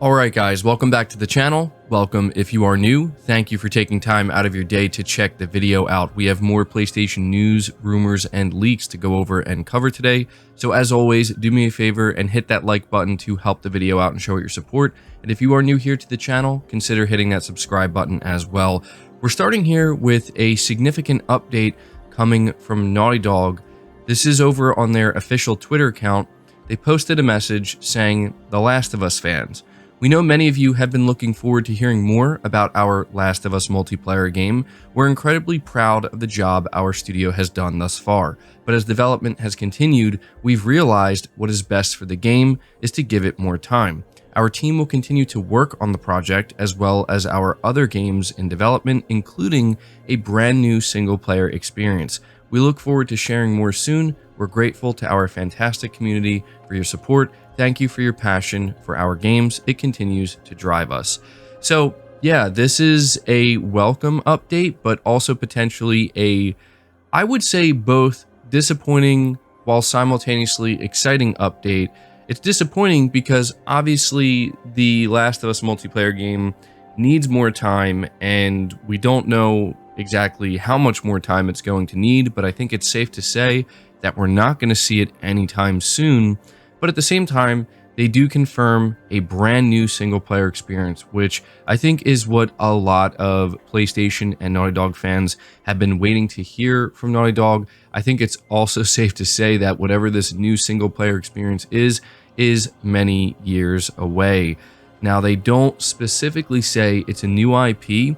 Alright guys, welcome back to the channel. Welcome if you are new. Thank you for taking time out of your day to check the video out. We have more PlayStation news, rumors, and leaks to go over and cover today. So as always, do me a favor and hit that like button to help the video out and show your support. And if you are new here to the channel, consider hitting that subscribe button as well. We're starting here with a significant update coming from Naughty Dog. This is over on their official Twitter account. They posted a message saying, "The Last of Us fans. We know many of you have been looking forward to hearing more about our Last of Us multiplayer game. We're incredibly proud of the job our studio has done thus far, but as development has continued, we've realized what is best for the game is to give it more time. Our team will continue to work on the project as well as our other games in development, including a brand new single-player experience. We look forward to sharing more soon. We're grateful to our fantastic community for your support. Thank you for your passion for our games. It continues to drive us." So yeah, this is a welcome update, but also potentially I would say both disappointing while simultaneously exciting update. It's disappointing because obviously the Last of Us multiplayer game needs more time, and we don't know exactly how much more time it's going to need, but I think it's safe to say that we're not going to see it anytime soon. But at the same time, they do confirm a brand new single player experience, which I think is what a lot of PlayStation and Naughty Dog fans have been waiting to hear from Naughty Dog. I think it's also safe to say that whatever this new single player experience is many years away. Now, they don't specifically say it's a new IP.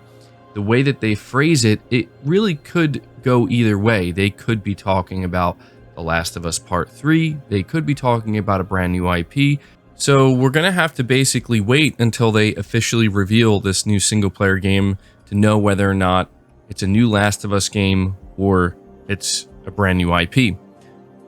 The way that they phrase it, it really could go either way. They could be talking about The Last of Us Part 3. They could be talking about a brand new IP. So we're going to have to basically wait until they officially reveal this new single player game to know whether or not it's a new Last of Us game or it's a brand new IP.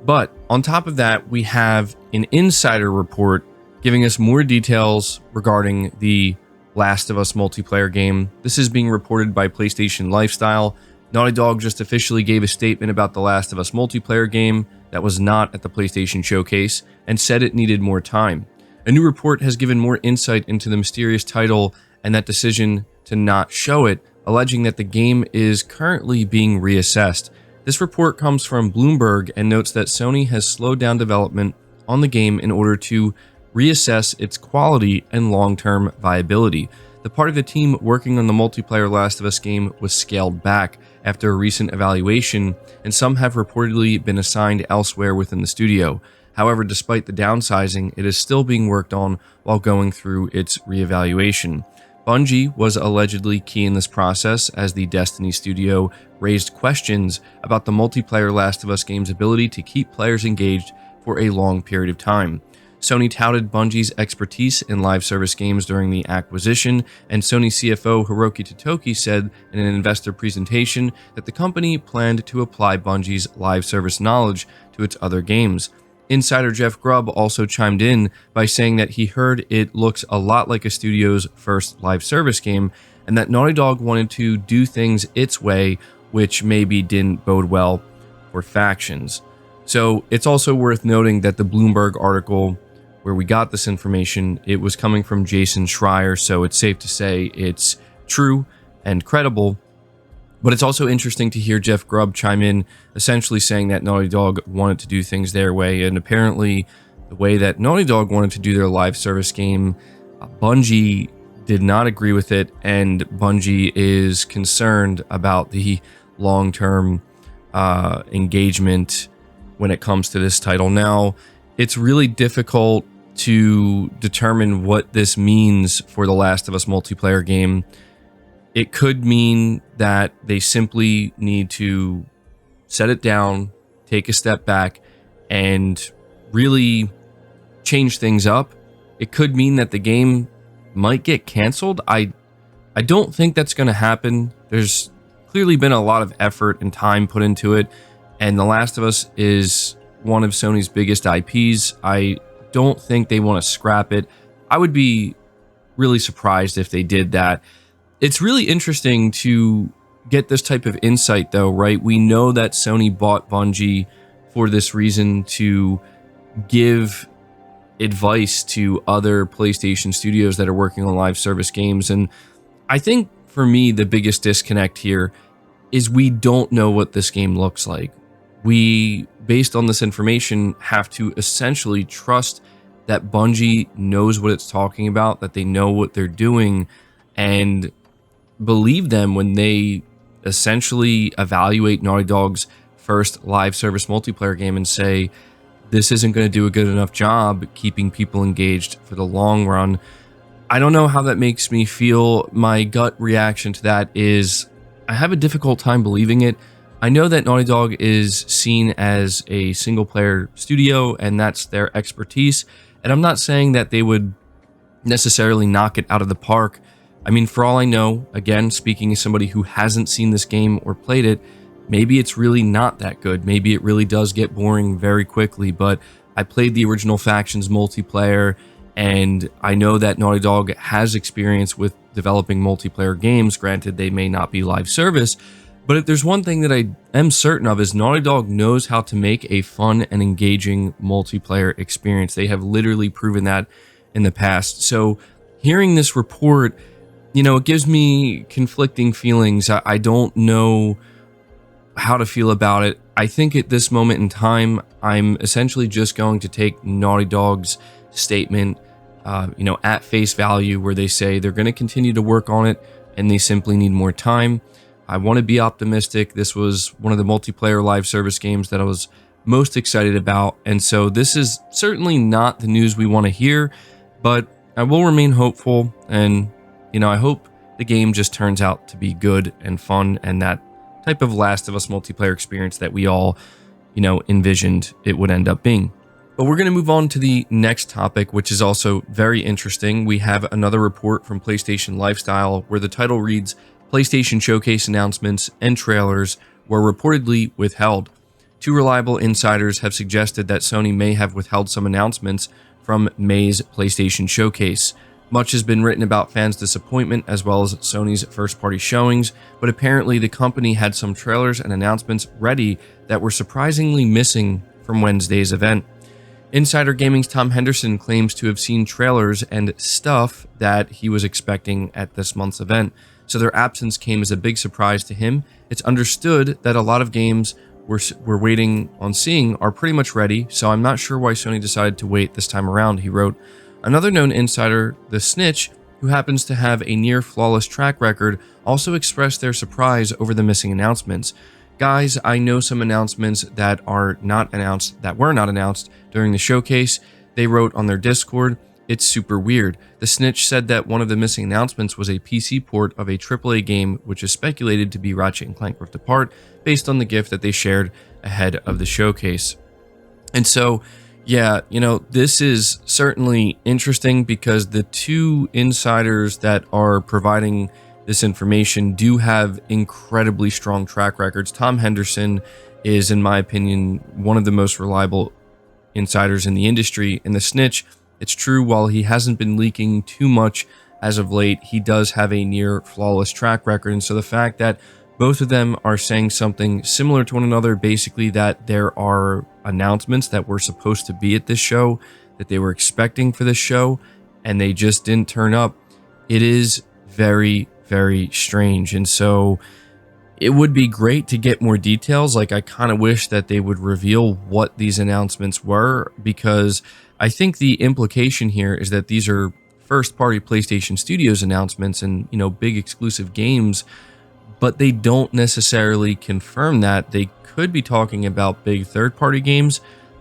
But on top of that, we have an insider report giving us more details regarding the Last of Us multiplayer game. This is being reported by PlayStation Lifestyle. Naughty Dog just officially gave a statement about the Last of Us multiplayer game that was not at the PlayStation Showcase and said it needed more time. A new report has given more insight into the mysterious title and that decision to not show it, alleging that the game is currently being reassessed. This report comes from Bloomberg and notes that Sony has slowed down development on the game in order to reassess its quality and long-term viability. The part of the team working on the multiplayer Last of Us game was scaled back after a recent evaluation, and some have reportedly been assigned elsewhere within the studio. However, despite the downsizing, it is still being worked on while going through its reevaluation. Bungie was allegedly key in this process, as the Destiny studio raised questions about the multiplayer Last of Us game's ability to keep players engaged for a long period of time. Sony touted Bungie's expertise in live service games during the acquisition, and Sony CFO Hiroki Totoki said in an investor presentation that the company planned to apply Bungie's live service knowledge to its other games. Insider Jeff Grubb also chimed in by saying that he heard it looks a lot like a studio's first live service game, and that Naughty Dog wanted to do things its way, which maybe didn't bode well for factions. So it's also worth noting that the Bloomberg article where we got this information, it was coming from Jason Schreier, so it's safe to say it's true and credible. But it's also interesting to hear Jeff Grubb chime in, essentially saying that Naughty Dog wanted to do things their way, and apparently the way that Naughty Dog wanted to do their live service game, Bungie did not agree with it, and Bungie is concerned about the long-term engagement when it comes to this title. Now, it's really difficult to determine what this means for the Last of Us multiplayer game. It could mean that they simply need to set it down, take a step back, and really change things up. It could mean that the game might get canceled. I don't think that's going to happen. There's clearly been a lot of effort and time put into it, and The Last of Us is one of Sony's biggest IPs. I don't think they want to scrap it. I would be really surprised if they did that. It's really interesting to get this type of insight though, right? We know that Sony bought Bungie for this reason, to give advice to other PlayStation studios that are working on live service games. And I think for me, the biggest disconnect here is we don't know what this game looks like. We, based on this information, have to essentially trust that Bungie knows what it's talking about, that they know what they're doing, and believe them when they essentially evaluate Naughty Dog's first live service multiplayer game and say, this isn't going to do a good enough job keeping people engaged for the long run. I don't know how that makes me feel. My gut reaction to that is I have a difficult time believing it. I know that Naughty Dog is seen as a single player studio and that's their expertise. And I'm not saying that they would necessarily knock it out of the park. I mean, for all I know, again, speaking as somebody who hasn't seen this game or played it, maybe it's really not that good. Maybe it really does get boring very quickly, but I played the original Factions multiplayer, and I know that Naughty Dog has experience with developing multiplayer games. Granted, they may not be live service, but if there's one thing that I am certain of is Naughty Dog knows how to make a fun and engaging multiplayer experience. They have literally proven that in the past. So hearing this report, you know, it gives me conflicting feelings. I don't know how to feel about it. I think at this moment in time, I'm essentially just going to take Naughty Dog's statement, you know, at face value, where they say they're going to continue to work on it and they simply need more time. I want to be optimistic. This was one of the multiplayer live service games that I was most excited about. And so this is certainly not the news we want to hear, but I will remain hopeful. And, you know, I hope the game just turns out to be good and fun and that type of Last of Us multiplayer experience that we all, you know, envisioned it would end up being. But we're going to move on to the next topic, which is also very interesting. We have another report from PlayStation Lifestyle where the title reads, PlayStation Showcase announcements and trailers were reportedly withheld. Two reliable insiders have suggested that Sony may have withheld some announcements from May's PlayStation Showcase. Much has been written about fans' disappointment as well as Sony's first-party showings, but apparently the company had some trailers and announcements ready that were surprisingly missing from Wednesday's event. Insider Gaming's Tom Henderson claims to have seen trailers and stuff that he was expecting at this month's event, so their absence came as a big surprise to him. It's understood that a lot of games we're waiting on seeing are pretty much ready, so I'm not sure why Sony decided to wait this time around, he wrote. Another known insider, The Snitch, who happens to have a near-flawless track record, also expressed their surprise over the missing announcements. Guys, I know some announcements that were not announced during the showcase. They wrote on their Discord, it's super weird. The Snitch said that one of the missing announcements was a PC port of a AAA game, which is speculated to be Ratchet & Clank Rift Apart, based on the GIF that they shared ahead of the showcase. And so, yeah, you know, this is certainly interesting because the two insiders that are providing this information do have incredibly strong track records. Tom Henderson is, in my opinion, one of the most reliable insiders in the industry. And The Snitch, it's true, while he hasn't been leaking too much as of late, he does have a near flawless track record. And so the fact that both of them are saying something similar to one another, basically that there are announcements that were supposed to be at this show, that they were expecting for this show, and they just didn't turn up, it is very, very strange. And so it would be great to get more details. Like, I kind of wish that they would reveal what these announcements were, because I think the implication here is that these are first-party PlayStation Studios announcements and, you know, big exclusive games, but they don't necessarily confirm that. They could be talking about big third-party games,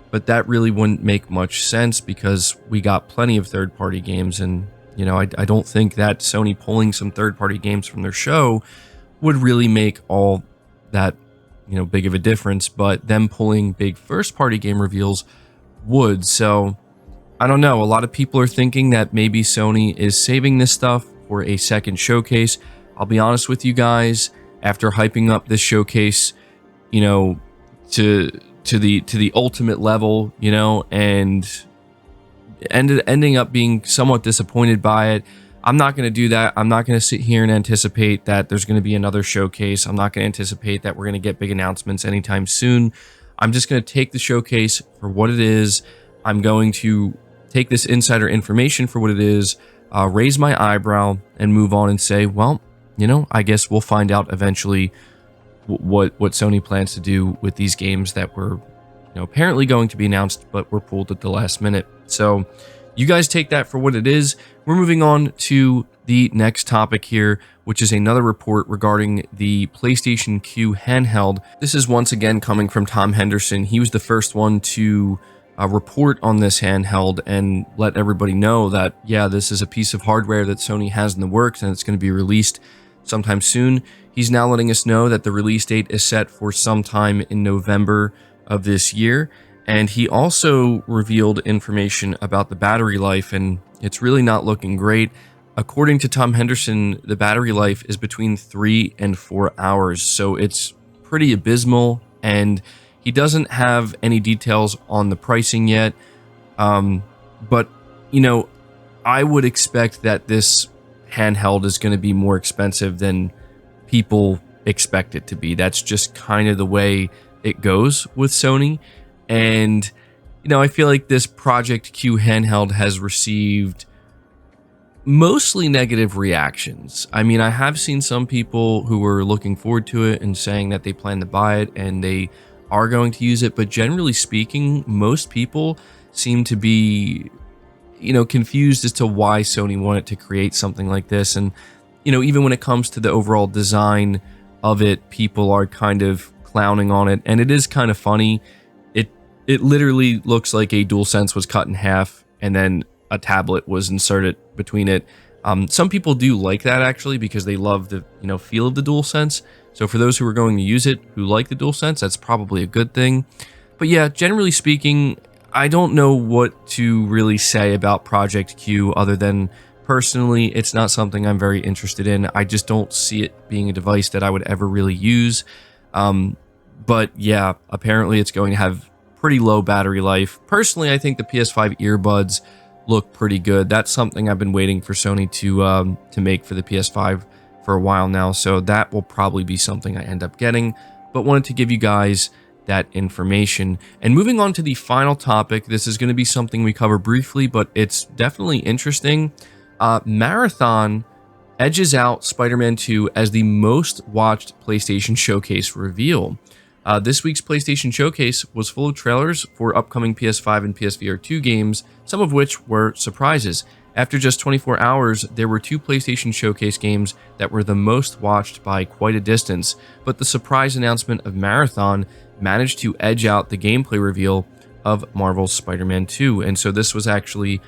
but that really wouldn't make much sense because we got plenty of third-party games. And, you know, I don't think that Sony pulling some third-party games from their show would really make all that, you know, big of a difference, but them pulling big first-party game reveals would. So I don't know. A lot of people are thinking that maybe Sony is saving this stuff for a second showcase. I'll be honest with you guys, after hyping up this showcase, you know, to the ultimate level, you know, and ending up being somewhat disappointed by it, I'm not going to do that. I'm not going to sit here and anticipate that there's going to be another showcase. I'm not going to anticipate that we're going to get big announcements anytime soon. I'm just going to take the showcase for what it is. I'm going to take this insider information for what it is, raise my eyebrow, and move on and say, well, you know, I guess we'll find out eventually what Sony plans to do with these games that were, you know, apparently going to be announced, but were pulled at the last minute. So you guys take that for what it is. We're moving on to the next topic here, which is another report regarding the PlayStation Q handheld. This is once again coming from Tom Henderson. He was the first one to report on this handheld and let everybody know that, yeah, this is a piece of hardware that Sony has in the works and it's going to be released sometime soon. He's now letting us know that the release date is set for sometime in November of this year. And he also revealed information about the battery life, and it's really not looking great. According to Tom Henderson, the battery life is between 3 and 4 hours, so it's pretty abysmal, and he doesn't have any details on the pricing yet. But, you know, I would expect that this handheld is going to be more expensive than people expect it to be. That's just kind of the way it goes with Sony. And, you know, I feel like this Project Q handheld has received mostly negative reactions. I mean, I have seen some people who were looking forward to it and saying that they plan to buy it and they are going to use it, but generally speaking, most people seem to be, you know, confused as to why Sony wanted to create something like this. And, you know, even when it comes to the overall design of it, people are kind of clowning on it, and it is kind of funny. It literally looks like a DualSense was cut in half and then a tablet was inserted between it. Some people do like that actually because they love the, you know, feel of the DualSense. So for those who are going to use it who like the DualSense, that's probably a good thing. But yeah, generally speaking, I don't know what to really say about Project Q other than personally, it's not something I'm very interested in. I just don't see it being a device that I would ever really use. But yeah, apparently it's going to have pretty low battery life. Personally, I think the PS5 earbuds look pretty good. That's something I've been waiting for Sony to make for the PS5 for a while now, so that will probably be something I end up getting, but wanted to give you guys that information. And moving on to the final topic, this is going to be something we cover briefly, but it's definitely interesting. Marathon edges out Spider-Man 2 as the most watched PlayStation Showcase reveal. This week's PlayStation Showcase was full of trailers for upcoming PS5 and PSVR 2 games, some of which were surprises. After just 24 hours, there were 2 PlayStation Showcase games that were the most watched by quite a distance, but the surprise announcement of Marathon managed to edge out the gameplay reveal of Marvel's Spider-Man 2, and so this was actually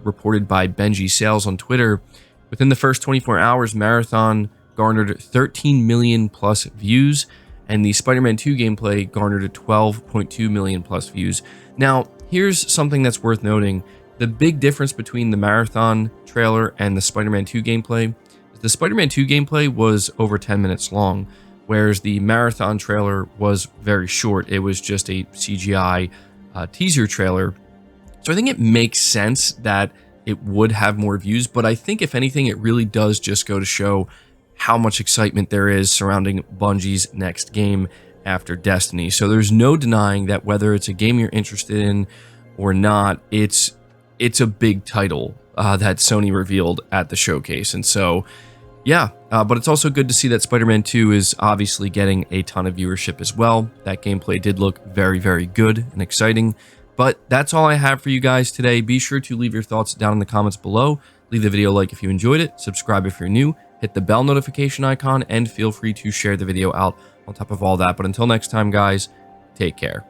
reported by Bungie Sales on Twitter. Within the first 24 hours, Marathon garnered 13 million plus views, and the Spider-Man 2 gameplay garnered 12.2 million plus views. Now, here's something that's worth noting. The big difference between the Marathon trailer and the Spider-Man 2 gameplay is the Spider-Man 2 gameplay was over 10 minutes long, whereas the Marathon trailer was very short. It was just a CGI teaser trailer. So I think it makes sense that it would have more views, but I think if anything, it really does just go to show how much excitement there is surrounding Bungie's next game after Destiny. So there's no denying that whether it's a game you're interested in or not, it's a big title that Sony revealed at the showcase. And so, yeah, but it's also good to see that Spider-Man 2 is obviously getting a ton of viewership as well. That gameplay did look very, very good and exciting. But that's all I have for you guys today. Be sure to leave your thoughts down in the comments below. Leave the video a like if you enjoyed it. Subscribe if you're new. Hit the bell notification icon and feel free to share the video out on top of all that. But until next time, guys, take care.